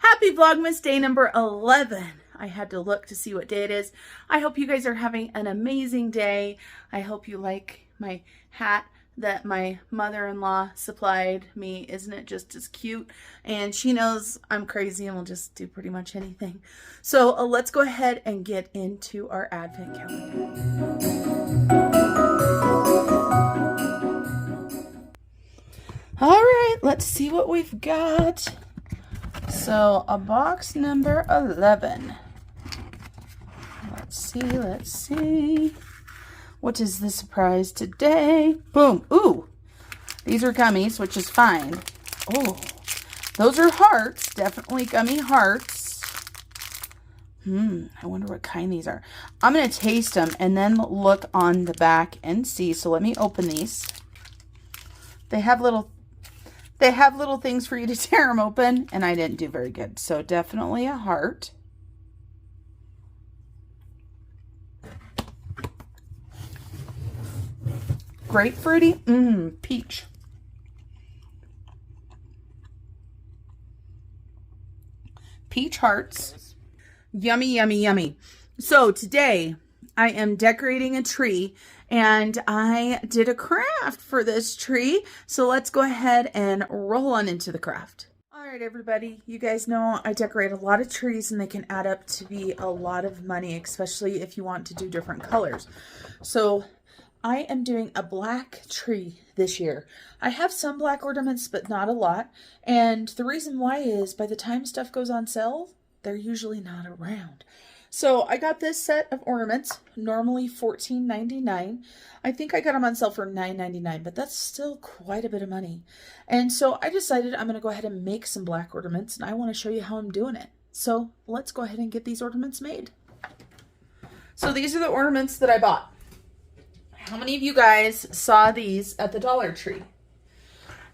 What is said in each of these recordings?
Happy Vlogmas day number 11. I had to look to see what day it is. I hope you guys are having an amazing day. I hope you like my hat that my mother-in-law supplied me. Isn't it just as cute? And she knows I'm crazy and will just do pretty much anything. So let's go ahead and get into our advent calendar. All right, let's see what we've got. So, a box number 11. Let's see. What is the surprise today? Boom. Ooh, these are gummies, which is fine. Oh, those are hearts. Definitely gummy hearts. I wonder what kind these are. I'm going to taste them and then look on the back and see. So, let me open these. They have little things for you to tear them open, and I didn't do very good. So definitely a heart. Grapefruity, peach. Peach hearts. Yummy, yummy, yummy. So today I am decorating a tree, and I did a craft for this tree. So let's go ahead and roll on into the craft. All right, everybody, you guys know I decorate a lot of trees, and they can add up to be a lot of money, especially if you want to do different colors. So I am doing a black tree this year. I have some black ornaments, but not a lot. And the reason why is by the time stuff goes on sale, they're usually not around. So I got this set of ornaments, normally $14.99. I think I got them on sale for $9.99, but that's still quite a bit of money. And so I decided I'm going to go ahead and make some black ornaments, and I want to show you how I'm doing it. So let's go ahead and get these ornaments made. So these are the ornaments that I bought. How many of you guys saw these at the Dollar Tree?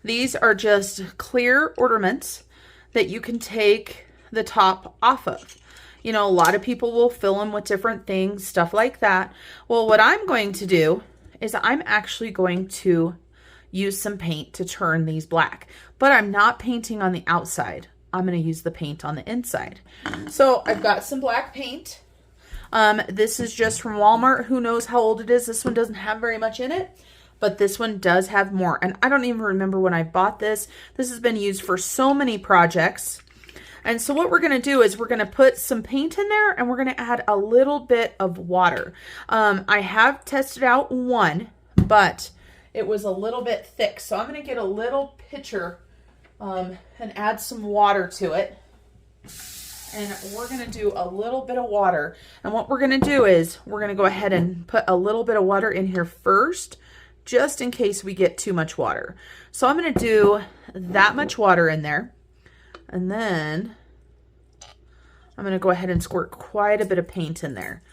These are just clear ornaments that you can take the top off of. You know, a lot of people will fill them with different things, stuff like that. Well, what I'm going to do is I'm actually going to use some paint to turn these black. But I'm not painting on the outside. I'm going to use the paint on the inside. So I've got some black paint. This is just from Walmart. Who knows how old it is? This one doesn't have very much in it, but this one does have more. And I don't even remember when I bought this. This has been used for so many projects. And so what we're going to do is we're going to put some paint in there, and we're going to add a little bit of water. I have tested out one, but it was a little bit thick. So I'm going to get a little pitcher and add some water to it. And we're going to do a little bit of water. And what we're going to do is we're going to go ahead and put a little bit of water in here first, just in case we get too much water. So I'm going to do that much water in there. And then I'm going to go ahead and squirt quite a bit of paint in there.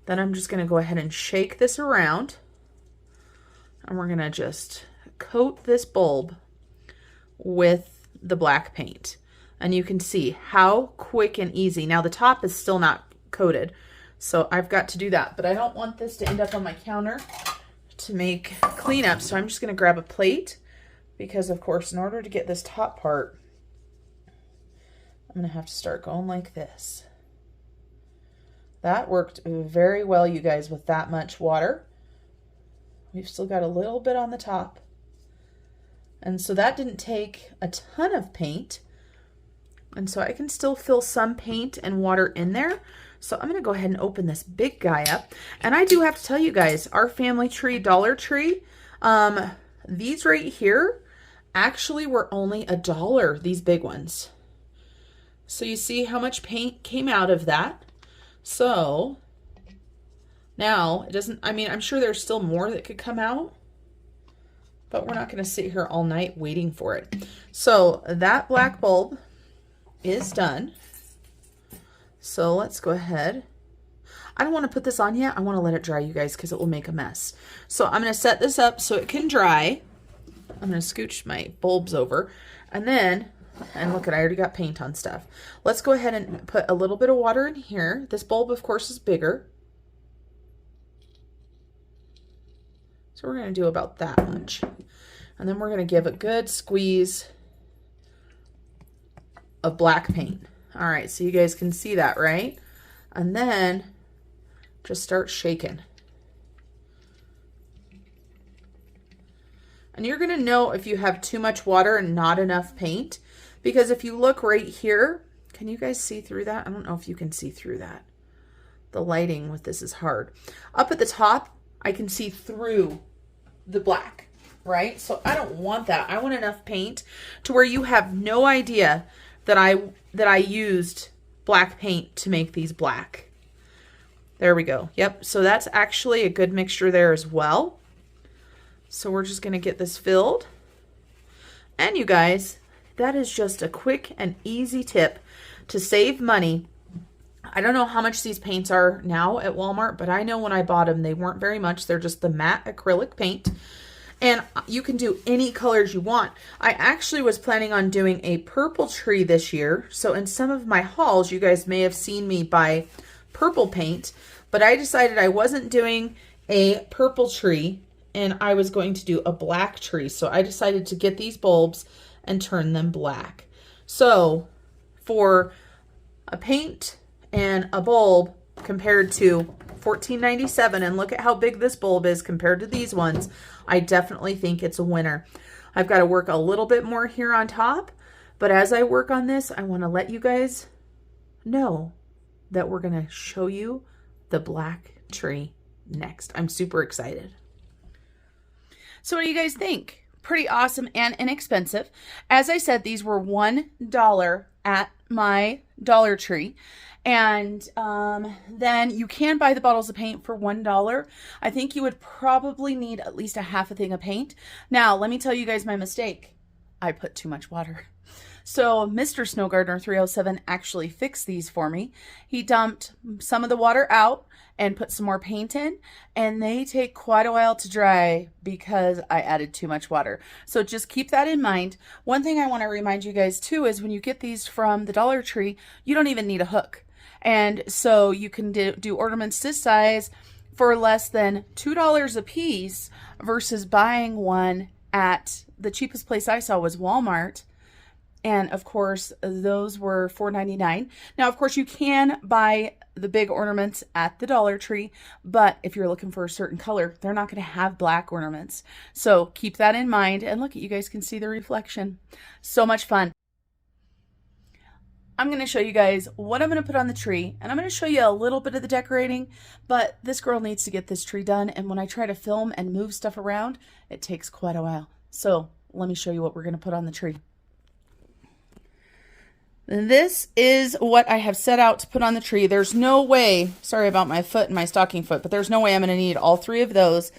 Then I'm just going to go ahead and shake this around. And we're going to just coat this bulb with the black paint. And you can see how quick and easy. Now the top is still not coated, so I've got to do that. But I don't want this to end up on my counter to make cleanup. So I'm just going to grab a plate because, of course, in order to get this top part, I'm going to have to start going like this. That worked very well, you guys, with that much water. We've still got a little bit on the top. And so that didn't take a ton of paint. And so I can still fill some paint and water in there. So I'm going to go ahead and open this big guy up. And I do have to tell you guys, our family tree, Dollar Tree, these right here actually were only $1, these big ones. So you see how much paint came out of that. So now it doesn't, I mean, I'm sure there's still more that could come out, but we're not going to sit here all night waiting for it. So that black bulb is done. So let's go ahead. I don't want to put this on yet. I want to let it dry, you guys, because it will make a mess. So I'm going to set this up so it can dry. I'm going to scooch my bulbs over, and then, and look at, I already got paint on stuff. Let's go ahead and put a little bit of water in here. This bulb, of course, is bigger. So we're going to do about that much. And then we're going to give a good squeeze of black paint. All right, so you guys can see that, right? And then just start shaking. And you're gonna know if you have too much water and not enough paint, because if you look right here, can you guys see through that? I don't know if you can see through that. The lighting with this is hard. Up at the top, I can see through the black, right? So I don't want that. I want enough paint to where you have no idea that I used black paint to make these black. There we go. Yep, so that's actually a good mixture there as well. So we're just gonna get this filled. And you guys, that is just a quick and easy tip to save money. I don't know how much these paints are now at Walmart, but I know when I bought them, they weren't very much. They're just the matte acrylic paint. And you can do any colors you want. I actually was planning on doing a purple tree this year. So in some of my hauls, you guys may have seen me buy purple paint, but I decided I wasn't doing a purple tree and I was going to do a black tree. So I decided to get these bulbs and turn them black. So for a paint and a bulb compared to $14.97, and look at how big this bulb is compared to these ones, I definitely think it's a winner. I've got to work a little bit more here on top, but as I work on this, I want to let you guys know that we're going to show you the black tree next. I'm super excited. So what do you guys think? Pretty awesome and inexpensive. As I said, these were $1 at my Dollar Tree. And then you can buy the bottles of paint for $1. I think you would probably need at least a half a thing of paint. Now, let me tell you guys my mistake. I put too much water. So Mr. SnowGardener307 actually fixed these for me. He dumped some of the water out and put some more paint in, and they take quite a while to dry because I added too much water. So just keep that in mind. One thing I want to remind you guys too is when you get these from the Dollar Tree, you don't even need a hook. And so you can do ornaments this size for less than $2 a piece versus buying one at the cheapest place I saw was Walmart. And of course, those were $4.99. Now, of course, you can buy the big ornaments at the Dollar Tree, but if you're looking for a certain color, they're not going to have black ornaments. So keep that in mind. And look, you guys can see the reflection. So much fun. I'm going to show you guys what I'm going to put on the tree, and I'm going to show you a little bit of the decorating, but this girl needs to get this tree done, and when I try to film and move stuff around, it takes quite a while. So let me show you what we're going to put on the tree. This is what I have set out to put on the tree. There's no way, sorry about my foot and my stocking foot, but there's no way I'm going to need all three of those.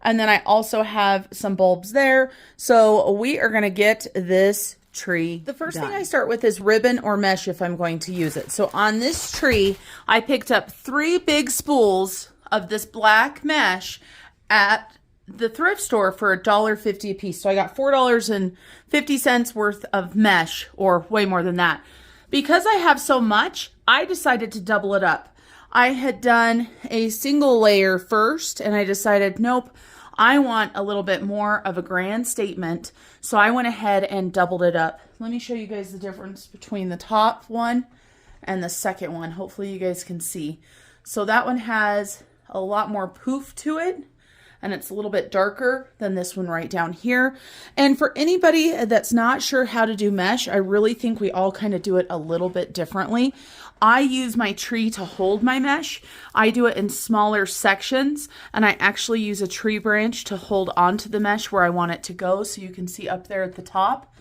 And then I also have some bulbs there. So we are going to get this tree. The first thing I start with is ribbon or mesh if I'm going to use it. So on this tree, I picked up 3 big spools of this black mesh the thrift store for $1.50 a piece. So I got $4.50 worth of mesh, or way more than that. Because I have so much, I decided to double it up. I had done a single layer first, and I decided, nope, I want a little bit more of a grand statement. So I went ahead and doubled it up. Let me show you guys the difference between the top one and the second one. Hopefully you guys can see. So that one has a lot more poof to it, and it's a little bit darker than this one right down here. And for anybody that's not sure how to do mesh, I really think we all kind of do it a little bit differently. I use my tree to hold my mesh. I do it in smaller sections, and I actually use a tree branch to hold onto the mesh where I want it to go. So you can see up there at the top,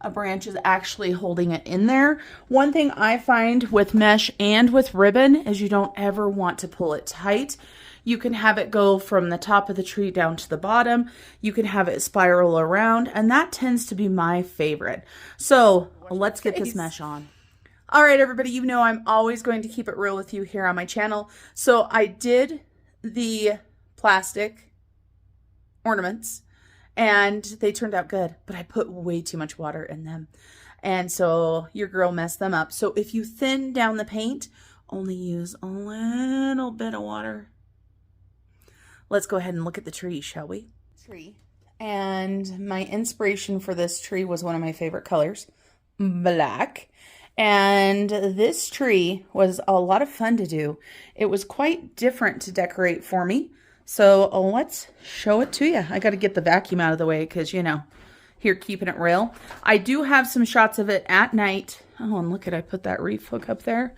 a branch is actually holding it in there. One thing I find with mesh and with ribbon is you don't ever want to pull it tight. You can have it go from the top of the tree down to the bottom. You can have it spiral around, and that tends to be my favorite. So let's get this mesh on. All right, everybody, you know I'm always going to keep it real with you here on my channel. So I did the plastic ornaments, and they turned out good, but I put way too much water in them. And so your girl messed them up. So if you thin down the paint, only use a little bit of water. Let's go ahead and look at the tree, shall we? And my inspiration for this tree was one of my favorite colors, black. And this tree was a lot of fun to do. It was quite different to decorate for me. So let's show it to you. I got to get the vacuum out of the way because, you know, here keeping it real. I do have some shots of it at night. Oh, and look at, I put that reef hook up there.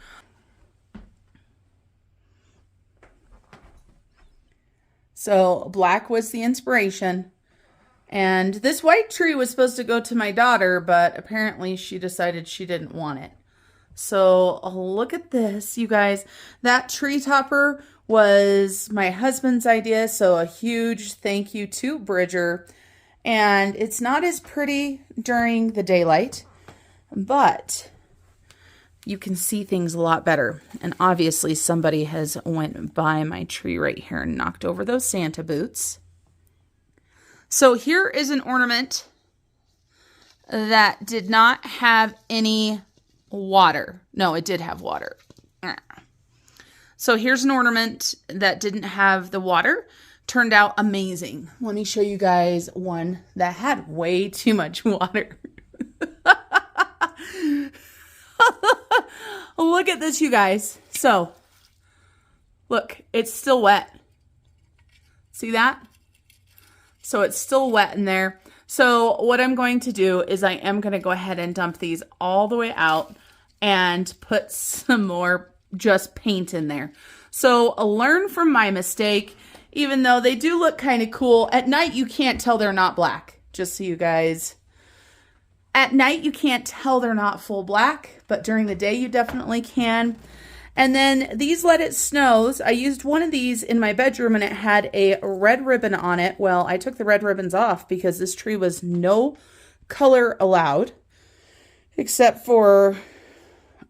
So black was the inspiration. And this white tree was supposed to go to my daughter, but apparently she decided she didn't want it. So look at this, you guys. That tree topper was my husband's idea, so a huge thank you to Bridger. And it's not as pretty during the daylight, but you can see things a lot better. And obviously somebody has went by my tree right here and knocked over those Santa boots. So here is an ornament that did not have any water. No, it did have water. So here's an ornament that didn't have the water. Turned out amazing. Let me show you guys one that had way too much water. Look at this, you guys. So, look, it's still wet. See that? So it's still wet in there. So what I'm going to do is I am going to go ahead and dump these all the way out and put some more just paint in there. So learn from my mistake, even though they do look kind of cool. At night, you can't tell they're not black, just so you guys. At night, you can't tell they're not full black, but during the day, you definitely can. And then these Let It Snows, I used one of these in my bedroom and it had a red ribbon on it. Well, I took the red ribbons off because this tree was no color allowed, except for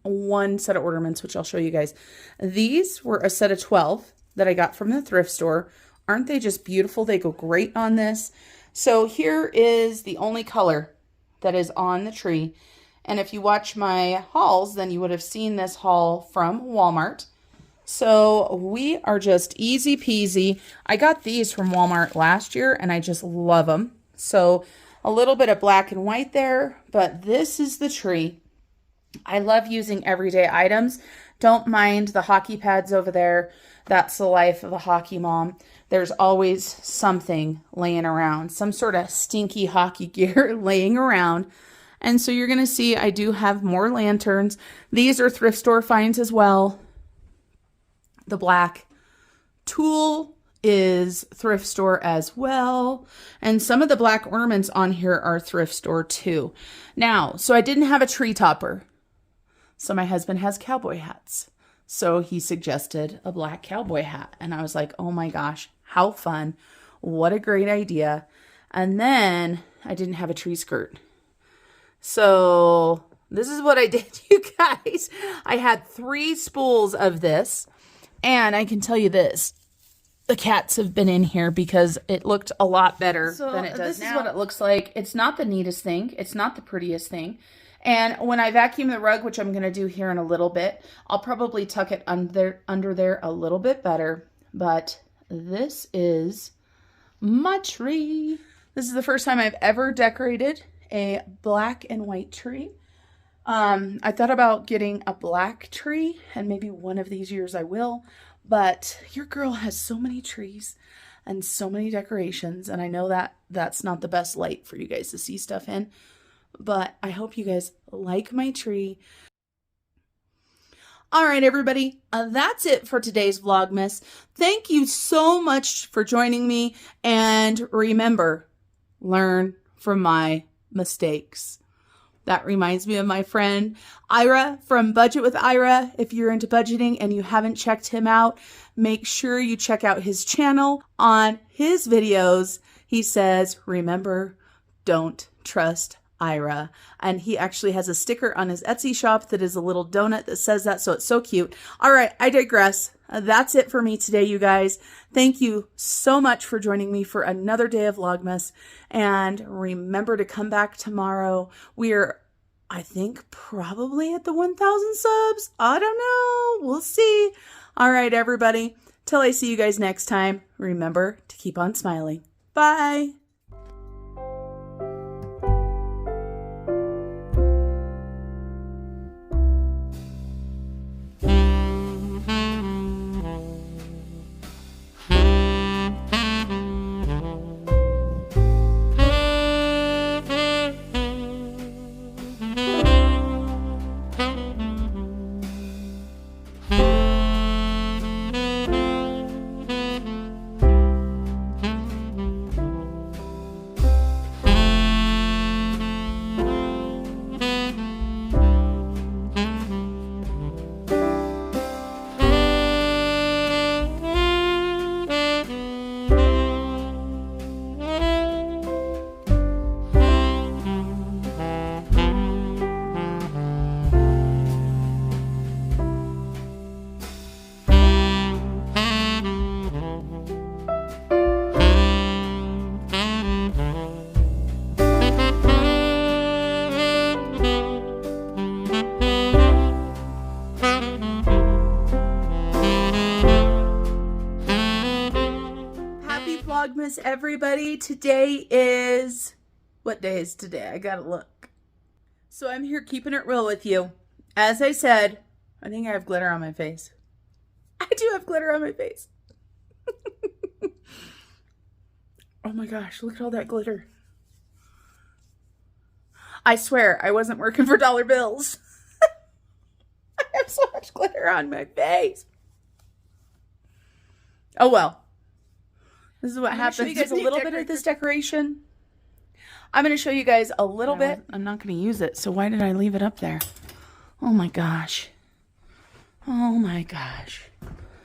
one set of ornaments, which I'll show you guys. These were a set of 12 that I got from the thrift store. Aren't they just beautiful? They go great on this. So here is the only color that is on the tree. And if you watch my hauls, then you would have seen this haul from Walmart. So we are just easy peasy. I got these from Walmart last year and I just love them. So a little bit of black and white there, but this is the tree. I love using everyday items. Don't mind the hockey pads over there. That's the life of a hockey mom. There's always something laying around, some sort of stinky hockey gear laying around. And so you're going to see I do have more lanterns. These are thrift store finds as well. The black tulle is thrift store as well. And some of the black ornaments on here are thrift store too. Now, so I didn't have a tree topper. So my husband has cowboy hats. So he suggested a black cowboy hat. And I was like, oh my gosh, how fun. What a great idea. And then I didn't have a tree skirt. So this is what I did, you guys. I had 3 spools of this. And I can tell you this. The cats have been in here because it looked a lot better than it does now. This is what it looks like. It's not the neatest thing. It's not the prettiest thing. And when I vacuum the rug, which I'm going to do here in a little bit, I'll probably tuck it under there a little bit better. But this is my tree. This is the first time I've ever decorated a black and white tree. I thought about getting a black tree, and maybe one of these years I will. But your girl has so many trees and so many decorations, and I know that that's not the best light for you guys to see stuff in. But I hope you guys like my tree. All right, everybody, that's it for today's Vlogmas. Thank you so much for joining me. And remember, learn from my mistakes. That reminds me of my friend Ira from Budget with Ira. If you're into budgeting and you haven't checked him out, make sure you check out his channel. On his videos, he says, remember, don't trust Ira. And he actually has a sticker on his Etsy shop that is a little donut that says that, so it's so cute. All right, I digress. That's it for me today, you guys. Thank you so much for joining me for another day of Vlogmas. And remember to come back tomorrow. We're, I think, probably at the 1,000 subs. I don't know. We'll see. All right, everybody. Till I see you guys next time, remember to keep on smiling. Bye. Vlogmas, everybody. Today is... What day is today? I gotta look. So I'm here keeping it real with you. As I said, I think I have glitter on my face. I do have glitter on my face. Oh my gosh, look at all that glitter. I swear, I wasn't working for dollar bills. I have so much glitter on my face. Oh well. This is what happens. I'm going to show you guys a little bit of this decoration. I'm going to show you guys a little bit. I'm not going to use it, so why did I leave it up there? Oh my gosh. Oh my gosh.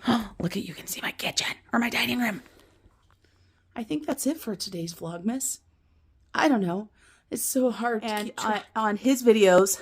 Oh, look at, you can see my kitchen or my dining room. I think that's it for today's Vlogmas. I don't know. It's so hard. And on his videos,